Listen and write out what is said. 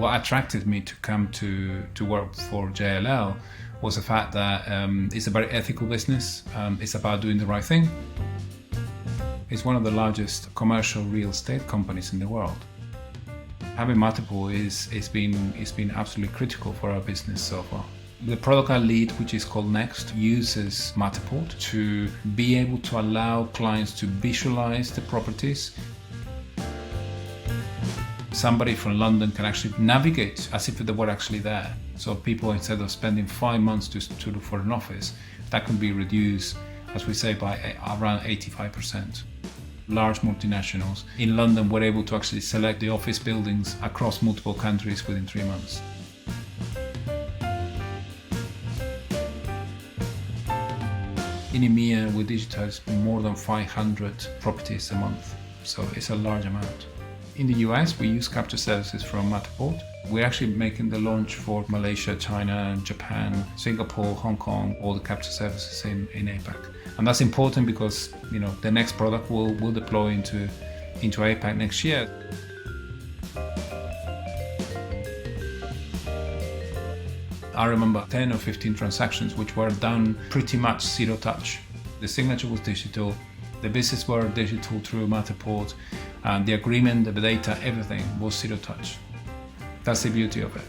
What attracted me to come to work for JLL was the fact that it's a very ethical business. It's about doing the right thing. It's one of the largest commercial real estate companies in the world. Having Matterport it's been absolutely critical for our business so far. The product I lead, which is called Next, uses Matterport to be able to allow clients to visualize the properties. Somebody from London can actually navigate as if they were actually there. So people, instead of spending 5 months to look for an office, that can be reduced, as we say, by around 85%. Large multinationals in London were able to actually select the office buildings across multiple countries within 3 months. In EMEA, we digitize more than 500 properties a month, so it's a large amount. In the US, we use capture services from Matterport. We're actually making the launch for Malaysia, China, Japan, Singapore, Hong Kong, all the capture services in APAC. And that's important because the next product will deploy into APAC next year. I remember 10 or 15 transactions which were done pretty much zero touch. The signature was digital, the visits were digital through Matterport, and the agreement, the data, everything was zero touch. That's the beauty of it.